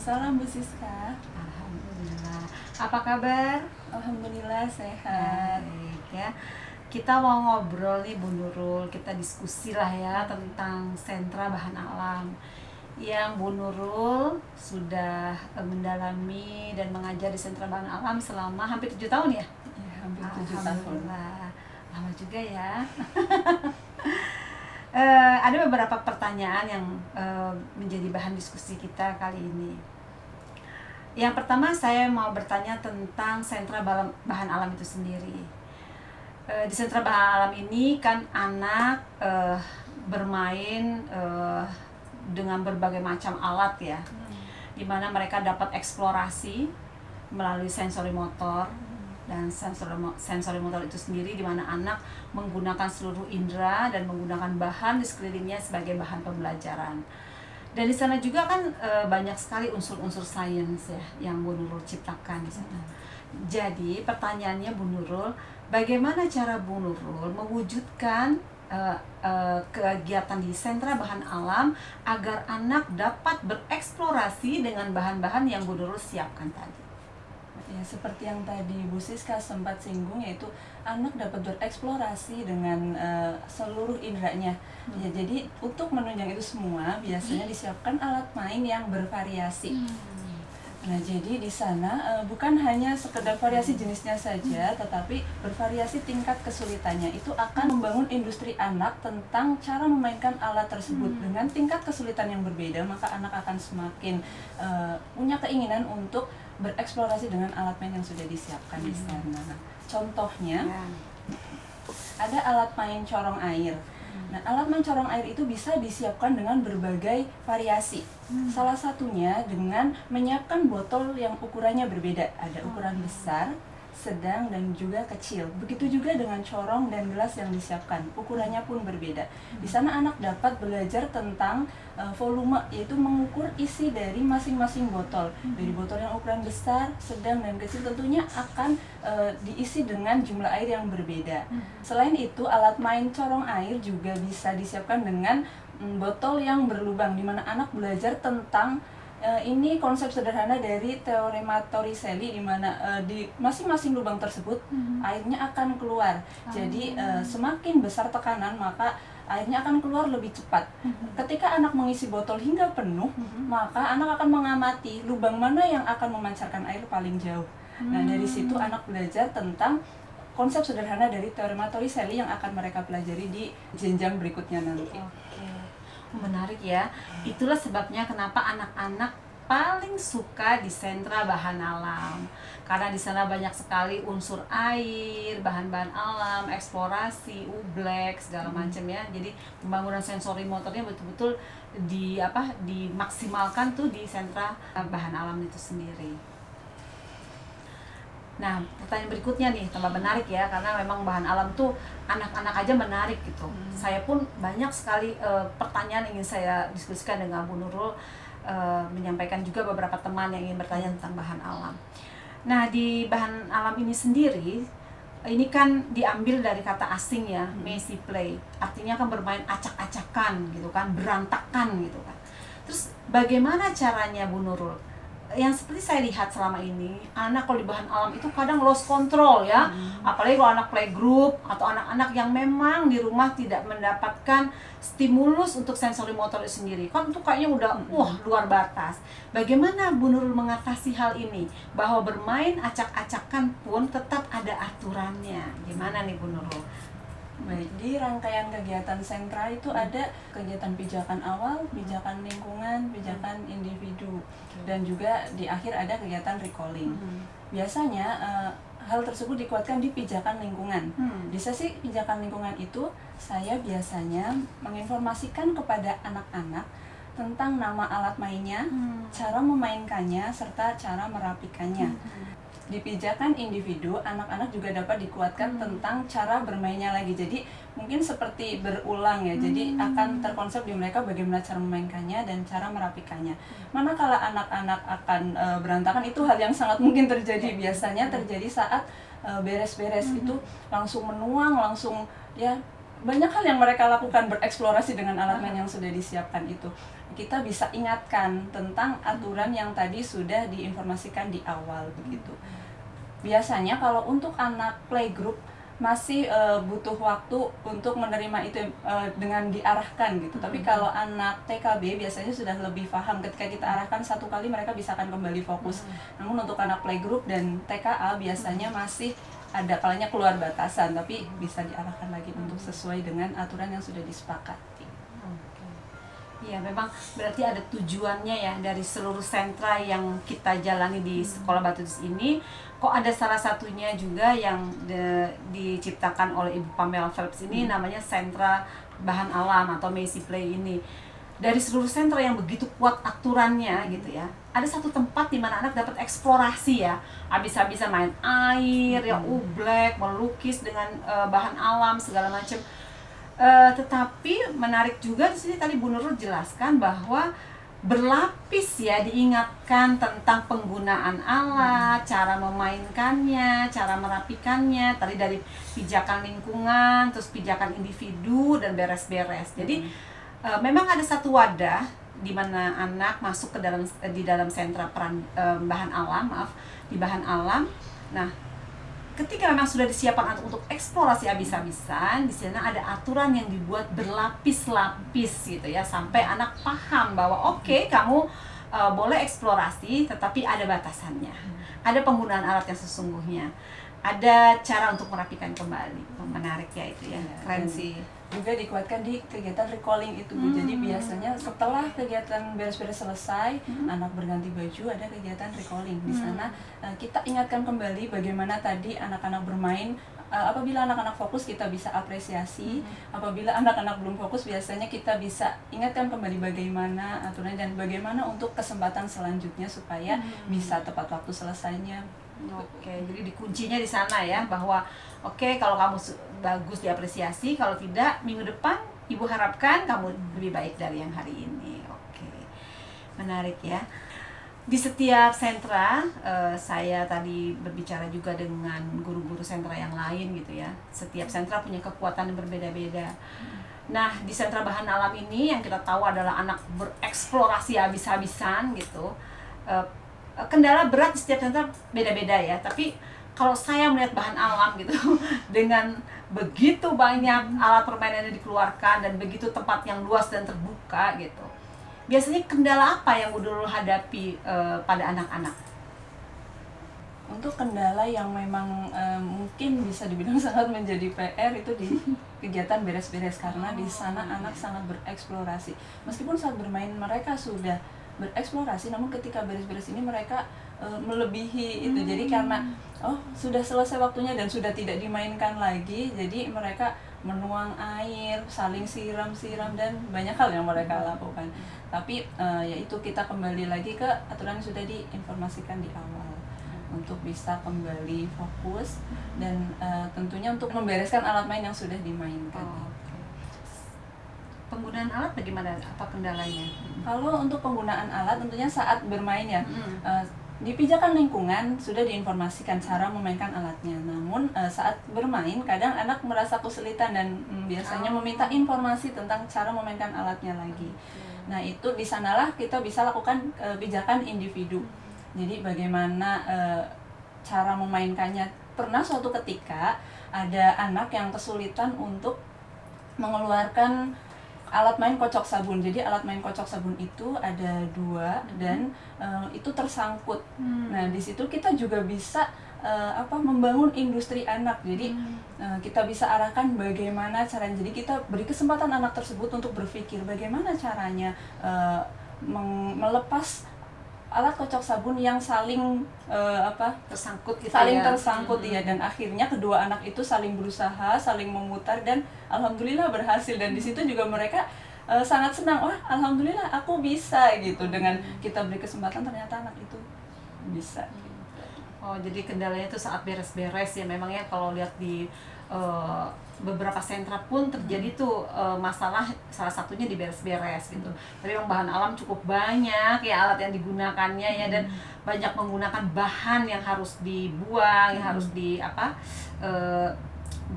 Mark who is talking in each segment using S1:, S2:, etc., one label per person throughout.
S1: Waalaikumsalam Bu Siska.
S2: Alhamdulillah. Apa kabar?
S1: Alhamdulillah sehat.
S2: Baik ya. Kita mau ngobrol nih Bu Nurul, kita diskusi lah ya tentang sentra bahan alam yang Bu Nurul sudah mendalami dan mengajar di sentra bahan alam selama hampir 7 tahun ya?
S1: Ya, hampir 7 tahun.
S2: Alhamdulillah. Lama juga ya. Ada beberapa pertanyaan yang menjadi bahan diskusi kita kali ini. Yang pertama saya mau bertanya tentang sentra bahan alam itu sendiri. Di sentra bahan alam ini kan anak bermain dengan berbagai macam alat ya, di mana mereka dapat eksplorasi melalui sensori motor. Dan sensori motor itu sendiri di mana anak menggunakan seluruh indera dan menggunakan bahan di sekelilingnya sebagai bahan pembelajaran. Dan di sana juga kan banyak sekali unsur-unsur sains ya yang Bu Nurul ciptakan di sana. Jadi pertanyaannya Bu Nurul, bagaimana cara Bu Nurul mewujudkan kegiatan di sentra bahan alam agar anak dapat bereksplorasi dengan bahan-bahan yang Bu Nurul siapkan tadi?
S1: Ya, seperti yang tadi Bu Siska sempat singgung, yaitu anak dapat bereksplorasi dengan seluruh inderanya. Ya, jadi untuk menunjang itu semua biasanya disiapkan alat main yang bervariasi. Nah, jadi di sana bukan hanya sekedar variasi jenisnya saja, tetapi bervariasi tingkat kesulitannya. Itu akan membangun industri anak tentang cara memainkan alat tersebut. Dengan tingkat kesulitan yang berbeda, maka anak akan semakin punya keinginan untuk bereksplorasi dengan alat main yang sudah disiapkan di sana. Contohnya, ada alat main corong air. Nah, alat main corong air itu bisa disiapkan dengan berbagai variasi. Salah satunya dengan menyiapkan botol yang ukurannya berbeda. Ada ukuran besar, sedang, dan juga kecil. Begitu juga dengan corong dan gelas yang disiapkan. Ukurannya pun berbeda. Di sana anak dapat belajar tentang volume, yaitu mengukur isi dari masing-masing botol. Dari botol yang ukuran besar, sedang, dan kecil tentunya akan diisi dengan jumlah air yang berbeda. Selain itu, alat main corong air juga bisa disiapkan dengan botol yang berlubang, di mana anak belajar tentang ini konsep sederhana dari teorema Torricelli, di mana di masing-masing lubang tersebut airnya akan keluar. Jadi semakin besar tekanan, maka airnya akan keluar lebih cepat. Ketika anak mengisi botol hingga penuh, maka anak akan mengamati lubang mana yang akan memancarkan air paling jauh. Nah, dari situ anak belajar tentang konsep sederhana dari teorema Torricelli yang akan mereka pelajari di jenjang berikutnya nanti.
S2: Menarik ya. Itulah sebabnya kenapa anak-anak paling suka di sentra bahan alam, karena di sana banyak sekali unsur air, bahan-bahan alam, eksplorasi, ublek, segala macam ya. Jadi pembangunan sensori motornya betul-betul dimaksimalkan tuh di sentra bahan alam itu sendiri. Nah, pertanyaan berikutnya nih tambah menarik ya, karena memang bahan alam tuh anak-anak aja menarik gitu. Saya pun banyak sekali pertanyaan ingin saya diskusikan dengan Bu Nurul, menyampaikan juga beberapa teman yang ingin bertanya tentang bahan alam. Nah, di bahan alam ini sendiri, ini kan diambil dari kata asing ya, messy play. Artinya kan bermain acak-acakan gitu kan, berantakan gitu kan. Terus bagaimana caranya Bu Nurul? Yang seperti saya lihat selama ini, anak kalau di bahan alam itu kadang lost control ya. Apalagi kalau anak playgroup atau anak-anak yang memang di rumah tidak mendapatkan stimulus untuk sensori motor itu sendiri. Kan itu kayaknya udah luar batas. Bagaimana Bu Nurul mengatasi hal ini? Bahwa bermain acak-acakan pun tetap ada aturannya. Gimana nih Bu Nurul?
S1: Baik, di rangkaian kegiatan sentra itu ada kegiatan pijakan awal, pijakan lingkungan, pijakan individu, dan juga di akhir ada kegiatan recalling. Biasanya hal tersebut dikuatkan di pijakan lingkungan. Di sesi pijakan lingkungan itu, saya biasanya menginformasikan kepada anak-anak tentang nama alat mainnya, cara memainkannya, serta cara merapikannya. Di pijakan individu, anak-anak juga dapat dikuatkan tentang cara bermainnya lagi. Jadi mungkin seperti berulang ya. Jadi akan terkonsep di mereka bagaimana cara memainkannya dan cara merapikannya. Manakala anak-anak akan berantakan, itu hal yang sangat mungkin terjadi. Biasanya terjadi saat beres-beres itu langsung menuang, langsung ya banyak hal yang mereka lakukan, bereksplorasi dengan alat main yang sudah disiapkan itu. kita bisa ingatkan tentang aturan yang tadi sudah diinformasikan di awal begitu. Biasanya kalau untuk anak playgroup masih butuh waktu untuk menerima itu dengan diarahkan gitu. Tapi kalau anak TKB biasanya sudah lebih paham, ketika kita arahkan satu kali mereka bisa akan kembali fokus. Namun untuk anak playgroup dan TKA biasanya masih ada kalanya keluar batasan, tapi bisa diarahkan lagi untuk sesuai dengan aturan yang sudah disepakati.
S2: Iya, memang berarti ada tujuannya ya dari seluruh sentra yang kita jalani di Sekolah Baptis ini. Kok ada salah satunya juga yang diciptakan oleh Ibu Pamela Phelps ini, namanya Sentra Bahan Alam atau Macy Play ini. Dari seluruh sentra yang begitu kuat aturannya gitu ya, ada satu tempat di mana anak dapat eksplorasi ya, habis-habisan main air, ya ublek, melukis dengan bahan alam segala macam. Tetapi menarik juga di sini tadi Bu Nurul jelaskan bahwa berlapis ya, diingatkan tentang penggunaan alat, cara memainkannya, cara merapikannya, tadi dari pijakan lingkungan, terus pijakan individu dan beres-beres. Jadi memang ada satu wadah di mana anak masuk ke dalam di dalam sentra bahan alam, di bahan alam. Nah, ketika memang sudah disiapkan untuk eksplorasi habis-habisan, di sana ada aturan yang dibuat berlapis-lapis gitu ya, sampai anak paham bahwa oke, kamu boleh eksplorasi, tetapi ada batasannya, ada penggunaan alat yang sesungguhnya, ada cara untuk merapikan kembali. Menarik ya itu ya, keren sih.
S1: Juga dikuatkan di kegiatan recalling itu Bu. Jadi biasanya setelah kegiatan beres-beres selesai, anak berganti baju, ada kegiatan recalling. Di sana kita ingatkan kembali bagaimana tadi anak-anak bermain. Apabila anak-anak fokus kita bisa apresiasi, apabila anak-anak belum fokus biasanya kita bisa ingatkan kembali bagaimana aturan dan bagaimana untuk kesempatan selanjutnya supaya bisa tepat waktu selesainya.
S2: Oke, jadi dikuncinya di sana ya, bahwa oke, kalau kamu bagus diapresiasi, kalau tidak minggu depan Ibu harapkan kamu lebih baik dari yang hari ini. Oke, menarik ya. Di setiap sentra, saya tadi berbicara juga dengan guru-guru sentra yang lain gitu ya. Setiap sentra punya kekuatan yang berbeda-beda. Nah, di sentra bahan alam ini yang kita tahu adalah anak bereksplorasi habis-habisan gitu. Kendala berat di setiap sentra beda-beda ya, tapi kalau saya melihat bahan alam gitu dengan begitu banyak alat permainan yang dikeluarkan dan begitu tempat yang luas dan terbuka gitu, biasanya kendala apa yang dulu hadapi pada anak-anak?
S1: Untuk kendala yang memang mungkin bisa dibilang sangat menjadi PR itu di kegiatan beres-beres, karena di sana anak sangat bereksplorasi. Meskipun saat bermain mereka sudah bereksplorasi, namun ketika beres-beres ini mereka melebihi itu. Jadi karena sudah selesai waktunya dan sudah tidak dimainkan lagi, jadi mereka menuang air, saling siram-siram dan banyak hal yang mereka lakukan. Tapi yaitu kita kembali lagi ke aturan yang sudah diinformasikan di awal untuk bisa kembali fokus dan tentunya untuk membereskan alat main yang sudah dimainkan.
S2: Penggunaan alat bagaimana? Apa kendalanya?
S1: Kalau untuk penggunaan alat tentunya saat bermain ya, di pijakan lingkungan sudah diinformasikan cara memainkan alatnya. Namun saat bermain kadang anak merasa kesulitan dan biasanya meminta informasi tentang cara memainkan alatnya lagi. Nah, itu di sanalah kita bisa lakukan pijakan individu. Jadi bagaimana cara memainkannya. Pernah suatu ketika ada anak yang kesulitan untuk mengeluarkan alat main kocok sabun. Jadi alat main kocok sabun itu ada 2 dan itu tersangkut. Nah, di situ kita juga bisa membangun industri anak. Jadi kita bisa arahkan bagaimana caranya. Jadi kita beri kesempatan anak tersebut untuk berpikir bagaimana caranya melepas alat kocok sabun yang saling
S2: tersangkut gitu
S1: saling
S2: ya.
S1: tersangkut ya, dan akhirnya kedua anak itu saling berusaha, saling memutar dan alhamdulillah berhasil. Dan di situ juga mereka sangat senang, wah alhamdulillah aku bisa gitu, dengan kita beri kesempatan ternyata anak itu bisa.
S2: Oh, jadi kendalanya itu saat beres-beres ya, memang ya kalau lihat di beberapa sentra pun terjadi tuh masalah, salah satunya di beres-beres gitu. Tapi memang bahan alam cukup banyak ya alat yang digunakannya ya, dan banyak menggunakan bahan yang harus dibuang, yang harus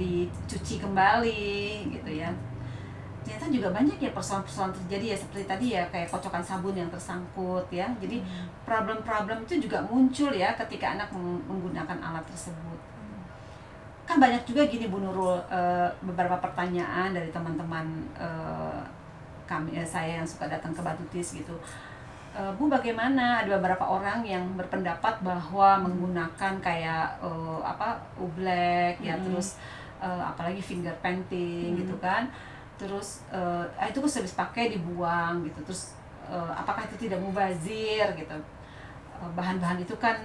S2: dicuci kembali gitu ya. ternyata juga banyak ya persoalan-persoalan terjadi ya, seperti tadi ya, kayak kocokan sabun yang tersangkut ya. Jadi problem-problem itu juga muncul ya ketika anak menggunakan alat tersebut. Kan banyak juga gini Bu Nurul, beberapa pertanyaan dari teman-teman saya yang suka datang ke Batutis gitu. Bu, bagaimana, ada beberapa orang yang berpendapat bahwa menggunakan kayak oblek ya, terus apalagi finger painting gitu kan, terus itu kan habis pakai dibuang gitu, terus apakah itu tidak mubazir gitu, bahan-bahan itu kan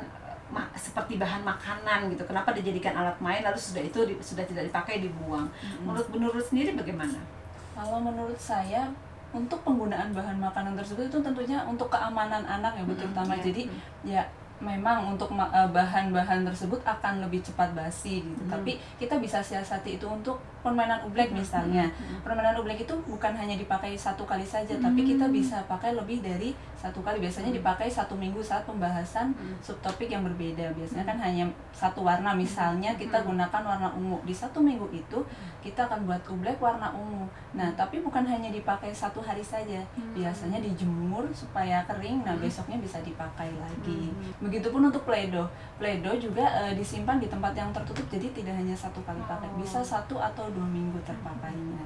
S2: seperti bahan makanan gitu, kenapa dijadikan alat main lalu sudah tidak dipakai dibuang. Menurut Bu Nurul sendiri bagaimana?
S1: Kalau menurut saya, untuk penggunaan bahan makanan tersebut itu tentunya untuk keamanan anak ya, terutama. Jadi ya memang untuk bahan-bahan tersebut akan lebih cepat basi gitu. Tapi kita bisa siasati itu untuk permainan oblek misalnya. Permainan oblek itu bukan hanya dipakai satu kali saja, tapi kita bisa pakai lebih dari satu kali. Biasanya dipakai 1 minggu saat pembahasan subtopik yang berbeda. Biasanya kan hanya satu warna, misalnya kita gunakan warna ungu. Di 1 minggu itu kita akan buat oblek warna ungu. Nah, tapi bukan hanya dipakai 1 hari saja. Biasanya dijemur supaya kering. Nah, besoknya bisa dipakai lagi. Begitupun untuk Play-Doh. Play-Doh juga disimpan di tempat yang tertutup, jadi tidak hanya 1 kali pakai. Bisa 1 atau 2 minggu terpakainya.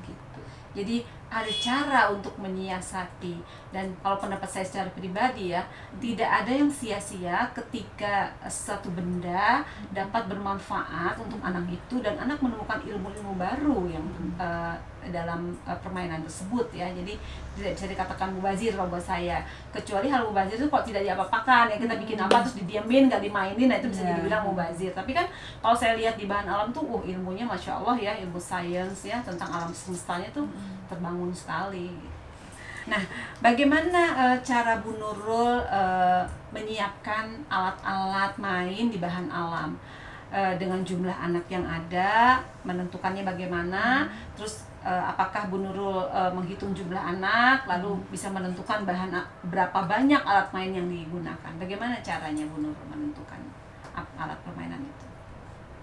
S1: Gitu.
S2: Jadi ada cara untuk menyiasati, dan kalau pendapat saya secara pribadi ya, tidak ada yang sia-sia ketika satu benda dapat bermanfaat untuk anak itu dan anak menemukan ilmu-ilmu baru yang dalam permainan tersebut ya. Jadi tidak bisa dikatakan mubazir kalau buat saya, kecuali hal mubazir itu kalau tidak diapa-apakan ya, kita bikin apa terus didiamin gak dimainin, nah itu bisa dibilang mubazir. Tapi kan kalau saya lihat di bahan alam tuh ilmunya Masya Allah ya, ilmu sains ya tentang alam semestanya tuh terbangun sekali. Nah, bagaimana cara Bu Nurul menyiapkan alat-alat main di bahan alam dengan jumlah anak yang ada, menentukannya bagaimana, terus apakah Bu Nurul menghitung jumlah anak, lalu bisa menentukan berapa banyak alat main yang digunakan? Bagaimana caranya Bu Nurul menentukan alat permainan itu?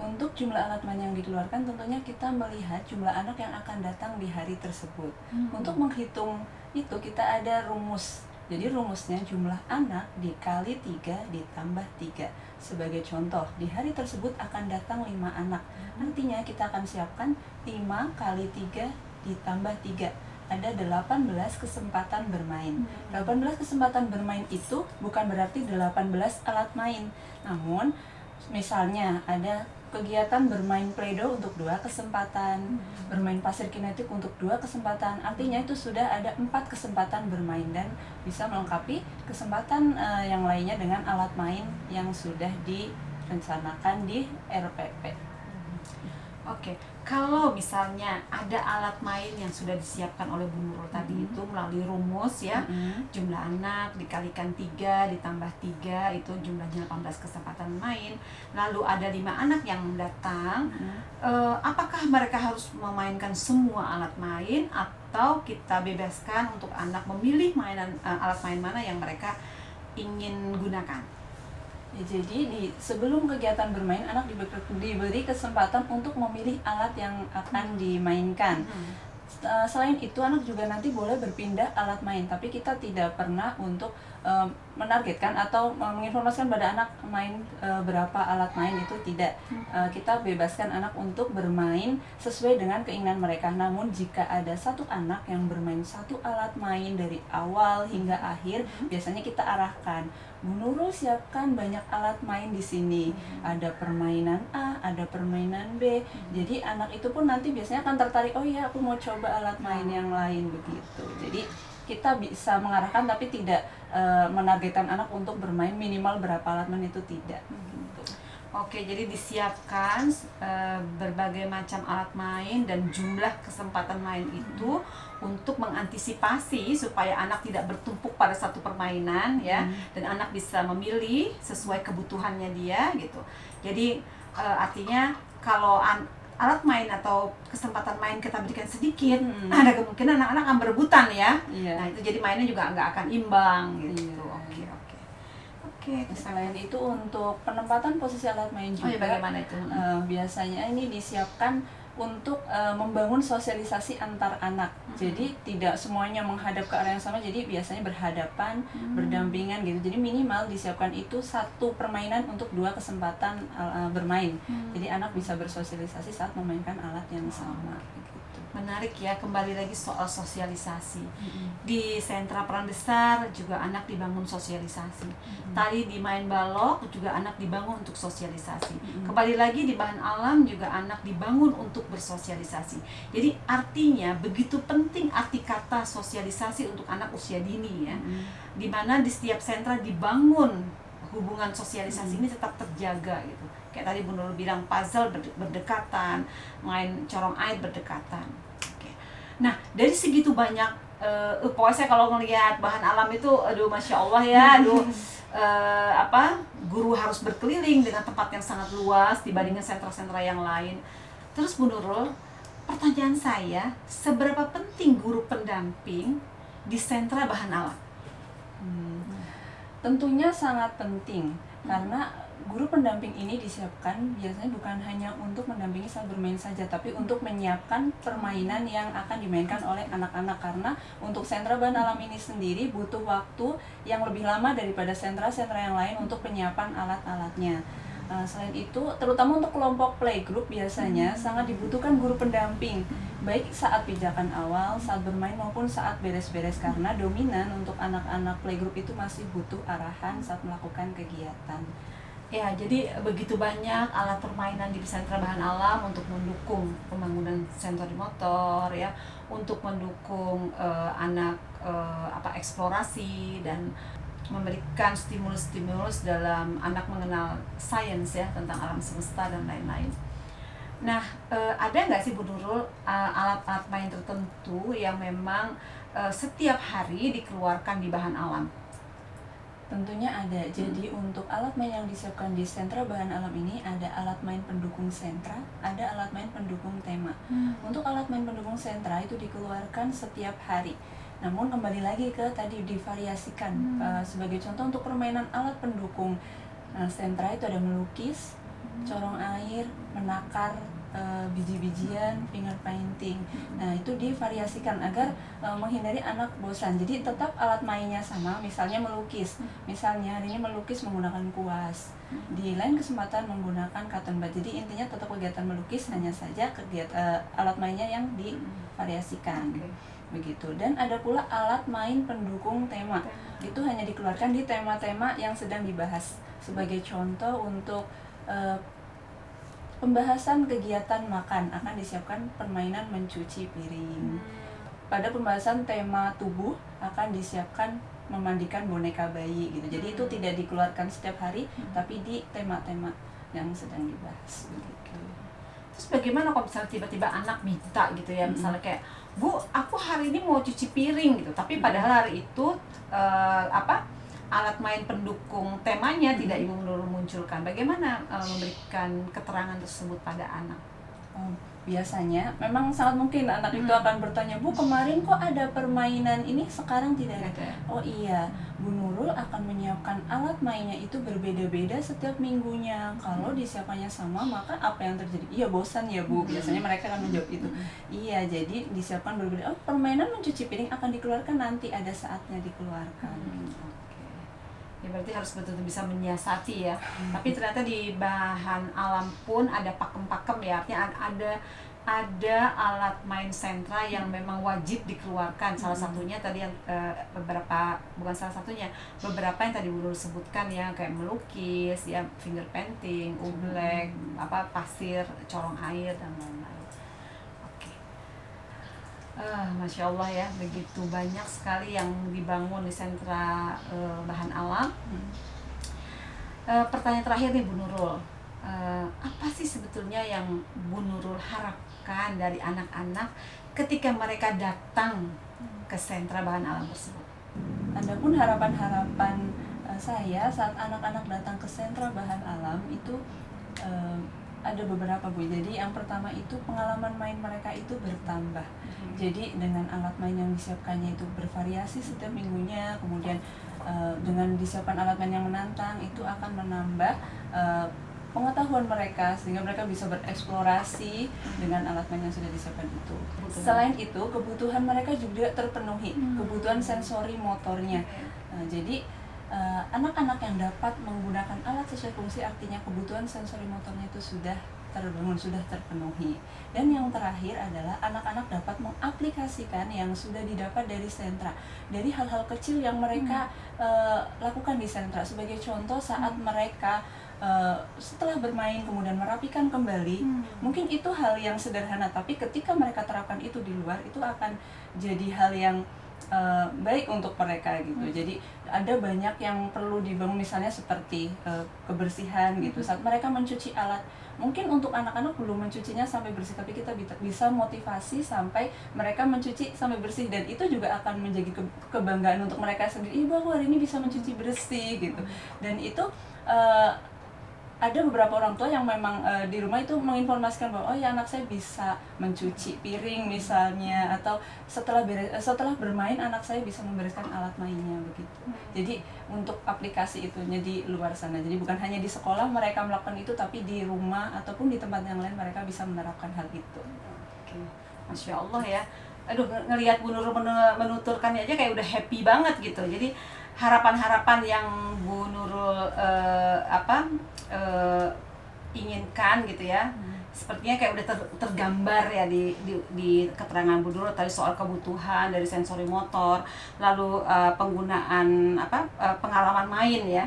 S1: Untuk jumlah alat main yang dikeluarkan, tentunya kita melihat jumlah anak yang akan datang di hari tersebut. Untuk menghitung itu kita ada rumus. Jadi rumusnya jumlah anak dikali 3 ditambah 3. Sebagai contoh, di hari tersebut akan datang 5 anak. Artinya kita akan siapkan 5 kali 3 ditambah 3. Ada 18 kesempatan bermain. 18 kesempatan bermain itu bukan berarti 18 alat main. Namun, misalnya ada kegiatan bermain Play-Doh untuk 2 kesempatan, bermain pasir kinetik untuk 2 kesempatan, artinya itu sudah ada 4 kesempatan bermain dan bisa melengkapi kesempatan yang lainnya dengan alat main yang sudah direncanakan di RPP.
S2: Oke, kalau misalnya ada alat main yang sudah disiapkan oleh Bu Nurul tadi itu melalui rumus ya, jumlah anak dikalikan 3 ditambah 3 itu jumlahnya 18 kesempatan main, lalu ada 5 anak yang datang, apakah mereka harus memainkan semua alat main atau kita bebaskan untuk anak memilih alat main mana yang mereka ingin gunakan?
S1: Ya, jadi sebelum kegiatan bermain, anak diberi kesempatan untuk memilih alat yang akan dimainkan. Selain itu, anak juga nanti boleh berpindah alat main, tapi kita tidak pernah untuk menargetkan atau menginformasikan pada anak main berapa alat main, itu tidak. Kita bebaskan anak untuk bermain sesuai dengan keinginan mereka. Namun jika ada satu anak yang bermain satu alat main dari awal hingga akhir, biasanya kita arahkan, Bu Nurul siapkan banyak alat main di sini. Ada permainan A, ada permainan B. Jadi anak itu pun nanti biasanya akan tertarik, oh iya aku mau coba alat main yang lain, begitu. Jadi kita bisa mengarahkan tapi tidak menargetkan anak untuk bermain minimal berapa alat main, itu tidak.
S2: Oke, jadi disiapkan berbagai macam alat main dan jumlah kesempatan main itu untuk mengantisipasi supaya anak tidak bertumpuk pada satu permainan ya, dan anak bisa memilih sesuai kebutuhannya dia gitu. Jadi artinya kalau alat main atau kesempatan main kita berikan sedikit, ada kemungkinan anak-anak akan berebutan ya. Nah itu jadi mainnya juga nggak akan imbang gitu. Oke. Oke.
S1: Selain itu untuk penempatan posisi alat main
S2: Oh
S1: juga,
S2: ya, bagaimana itu?
S1: biasanya ini disiapkan untuk membangun sosialisasi antar anak. Jadi tidak semuanya menghadap ke arah yang sama, jadi biasanya berhadapan, berdampingan gitu. Jadi minimal disiapkan itu satu permainan untuk dua kesempatan bermain. Jadi anak bisa bersosialisasi saat memainkan alat yang sama gitu.
S2: Menarik ya, kembali lagi soal sosialisasi. Di sentra peran besar juga anak dibangun sosialisasi. Tadi di main balok juga anak dibangun untuk sosialisasi. Kembali lagi di bahan alam juga anak dibangun untuk bersosialisasi. Jadi artinya begitu penting arti kata sosialisasi untuk anak usia dini ya. Dimana di setiap sentra dibangun hubungan sosialisasi ini tetap terjaga gitu. Kayak tadi Bu Nurul bilang, puzzle berdekatan, main corong air berdekatan. Oke. Nah, dari segitu banyak, pokoknya saya kalau ngelihat bahan alam itu, aduh Masya Allah ya, aduh, guru harus berkeliling dengan tempat yang sangat luas dibandingkan sentra-sentra yang lain. Terus Bu Nurul, pertanyaan saya, seberapa penting guru pendamping di sentra bahan alam?
S1: Tentunya sangat penting, karena guru pendamping ini disiapkan biasanya bukan hanya untuk mendampingi saat bermain saja, tapi untuk menyiapkan permainan yang akan dimainkan oleh anak-anak. Karena untuk sentra bahan alam ini sendiri butuh waktu yang lebih lama daripada sentra-sentra yang lain untuk penyiapan alat-alatnya. Selain itu, terutama untuk kelompok playgroup biasanya sangat dibutuhkan guru pendamping, baik saat pijakan awal, saat bermain maupun saat beres-beres, karena dominan untuk anak-anak playgroup itu masih butuh arahan saat melakukan kegiatan.
S2: Ya, jadi begitu banyak alat permainan di sentra bahan alam untuk mendukung pembangunan sensori motor ya, untuk mendukung anak eksplorasi dan memberikan stimulus-stimulus dalam anak mengenal sains ya, tentang alam semesta dan lain-lain. Nah, ada nggak sih Bu Nurul alat-alat main tertentu yang memang setiap hari dikeluarkan di bahan alam?
S1: Tentunya ada. Jadi untuk alat main yang disiapkan di sentra bahan alam ini ada alat main pendukung sentra, ada alat main pendukung tema. Untuk alat main pendukung sentra itu dikeluarkan setiap hari. Namun kembali lagi ke tadi divariasikan. Sebagai contoh untuk permainan alat pendukung sentra itu ada melukis, corong air, menakar biji-bijian, finger painting. Nah, itu divariasikan agar menghindari anak bosan. Jadi tetap alat mainnya sama, misalnya melukis. Misalnya hari ini melukis menggunakan kuas. Di lain kesempatan menggunakan cotton bud. Jadi intinya tetap kegiatan melukis, hanya saja kegiatan alat mainnya yang divariasikan. Begitu. Dan ada pula alat main pendukung tema. Itu hanya dikeluarkan di tema-tema yang sedang dibahas. Sebagai contoh untuk pembahasan kegiatan makan akan disiapkan permainan mencuci piring. Pada pembahasan tema tubuh akan disiapkan memandikan boneka bayi gitu. Jadi itu tidak dikeluarkan setiap hari, tapi di tema-tema yang sedang dibahas. Begitu.
S2: Terus bagaimana kalau misalnya tiba-tiba anak minta gitu ya, misalnya kayak, Bu, aku hari ini mau cuci piring gitu, tapi padahal hari itu alat main pendukung temanya tidak Ibu Nurul munculkan. Bagaimana memberikan keterangan tersebut pada anak?
S1: Biasanya memang sangat mungkin anak itu akan bertanya, Bu, kemarin kok ada permainan ini, sekarang tidak ada. Oh iya, Bu Nurul akan menyiapkan alat mainnya itu berbeda-beda setiap minggunya. Kalau disiapkannya sama, maka apa yang terjadi? Iya, bosan ya Bu, biasanya mereka akan menjawab itu. Iya, jadi disiapkan berbeda. Oh, permainan mencuci piring akan dikeluarkan nanti, ada saatnya dikeluarkan.
S2: Ya berarti harus betul-betul bisa menyiasati ya. Tapi ternyata di bahan alam pun ada pakem-pakem ya. Artinya ada alat main sentra yang memang wajib dikeluarkan. Salah satunya tadi yang beberapa yang tadi Bu Nurul sebutkan ya, kayak melukis ya, finger painting, ublek, pasir, corong air dan lain-lain. Masya Allah ya, begitu banyak sekali yang dibangun di sentra bahan alam. Pertanyaan terakhir nih Bu Nurul, apa sih sebetulnya yang Bu Nurul harapkan dari anak-anak ketika mereka datang ke sentra bahan alam tersebut?
S1: Adapun harapan-harapan saya saat anak-anak datang ke sentra bahan alam itu ada beberapa Bu. Jadi yang pertama itu pengalaman main mereka itu bertambah. Jadi dengan alat main yang disiapkannya itu bervariasi setiap minggunya, kemudian Dengan disiapkan alat main yang menantang itu akan menambah pengetahuan mereka sehingga mereka bisa bereksplorasi dengan alat main yang sudah disiapkan itu. Selain itu, kebutuhan mereka juga terpenuhi, kebutuhan sensori motornya. Jadi anak-anak yang dapat menggunakan alat sesuai fungsi artinya kebutuhan sensori motornya itu sudah terbangun, sudah terpenuhi. Dan yang terakhir adalah anak-anak dapat mengaplikasikan yang sudah didapat dari sentra, dari hal-hal kecil yang mereka lakukan di sentra. Sebagai contoh, saat mereka setelah bermain kemudian merapikan kembali, mungkin itu hal yang sederhana, tapi ketika mereka terapkan itu di luar, itu akan jadi hal yang baik untuk mereka gitu. Jadi ada banyak yang perlu dibangun, misalnya seperti kebersihan gitu. Saat mereka mencuci alat, mungkin untuk anak-anak belum mencucinya sampai bersih, tapi kita bisa motivasi sampai mereka mencuci sampai bersih, dan itu juga akan menjadi kebanggaan untuk mereka sendiri. Ibu, aku hari ini bisa mencuci bersih gitu. Dan itu ada beberapa orang tua yang memang di rumah itu menginformasikan bahwa oh ya, anak saya bisa mencuci piring misalnya, atau setelah bermain anak saya bisa membereskan alat mainnya begitu. Jadi untuk aplikasi itunya di luar sana. Jadi bukan hanya di sekolah mereka melakukan itu, tapi di rumah ataupun di tempat yang lain mereka bisa menerapkan hal itu.
S2: Oke. Masya Allah ya. Aduh, ngelihat Bu Nurul menuturkannya aja kayak udah happy banget gitu. Jadi harapan-harapan yang Bu Nurul inginkan gitu ya, sepertinya kayak udah tergambar ya di keterangan Bu Nurul tadi soal kebutuhan dari sensori motor, lalu penggunaan pengalaman main ya.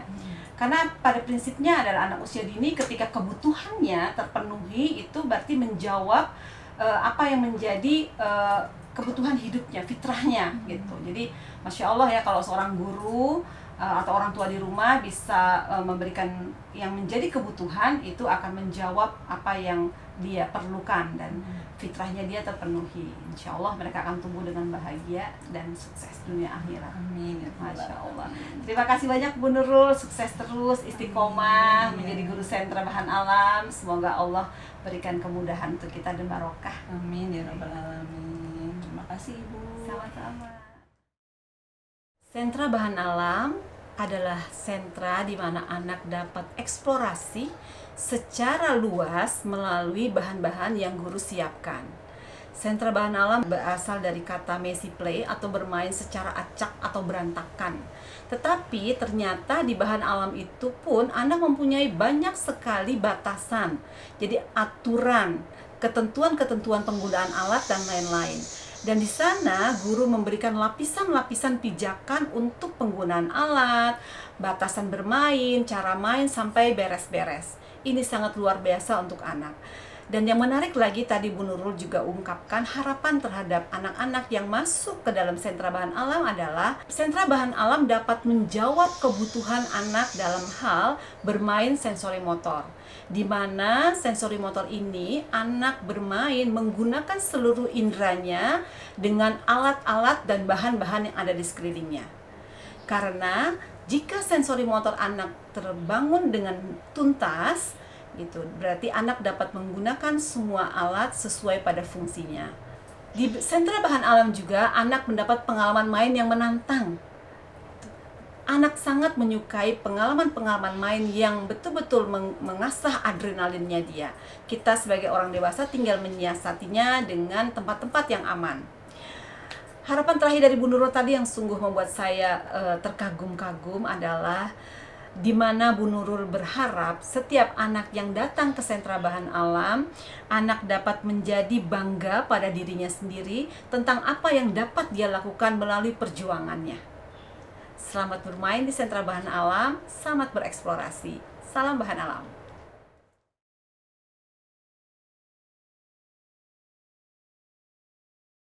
S2: Karena pada prinsipnya adalah anak usia dini ketika kebutuhannya terpenuhi itu berarti menjawab apa yang menjadi kebutuhan hidupnya, fitrahnya gitu. Jadi Masya Allah ya, kalau seorang guru atau orang tua di rumah bisa memberikan yang menjadi kebutuhan, itu akan menjawab apa yang dia perlukan dan fitrahnya dia terpenuhi. Insya Allah mereka akan tumbuh dengan bahagia dan sukses dunia akhirat.
S1: Amin.
S2: Masya Allah. Terima kasih banyak Bu Nurul, sukses terus, istiqomah menjadi guru sentra bahan alam. Semoga Allah berikan kemudahan untuk kita dan barokah.
S1: Amin ya rabbal alamin. Terima kasih Ibu.
S2: Sama-sama. Sentra bahan alam adalah sentra di mana anak dapat eksplorasi secara luas melalui bahan-bahan yang guru siapkan. Sentra bahan alam berasal dari kata messy play atau bermain secara acak atau berantakan. Tetapi ternyata di bahan alam itu pun anak mempunyai banyak sekali batasan. Jadi aturan, ketentuan-ketentuan penggunaan alat dan lain-lain. Dan di sana guru memberikan lapisan-lapisan pijakan untuk penggunaan alat, batasan bermain, cara main sampai beres-beres. Ini sangat luar biasa untuk anak. Dan yang menarik lagi tadi Bu Nurul juga ungkapkan harapan terhadap anak-anak yang masuk ke dalam sentra bahan alam adalah sentra bahan alam dapat menjawab kebutuhan anak dalam hal bermain sensori motor. Di mana sensori motor ini anak bermain menggunakan seluruh inderanya dengan alat-alat dan bahan-bahan yang ada di sekelilingnya. Karena jika sensori motor anak terbangun dengan tuntas, gitu, berarti anak dapat menggunakan semua alat sesuai pada fungsinya. Di sentra bahan alam juga anak mendapat pengalaman main yang menantang. Anak sangat menyukai pengalaman-pengalaman main yang betul-betul mengasah adrenalinnya dia. Kita sebagai orang dewasa tinggal menyiasatinya dengan tempat-tempat yang aman. Harapan terakhir dari Bu Nurul tadi yang sungguh membuat saya terkagum-kagum adalah di mana Bu Nurul berharap setiap anak yang datang ke sentra bahan alam, anak dapat menjadi bangga pada dirinya sendiri tentang apa yang dapat dia lakukan melalui perjuangannya. Selamat bermain di sentra bahan alam, selamat bereksplorasi. Salam bahan alam.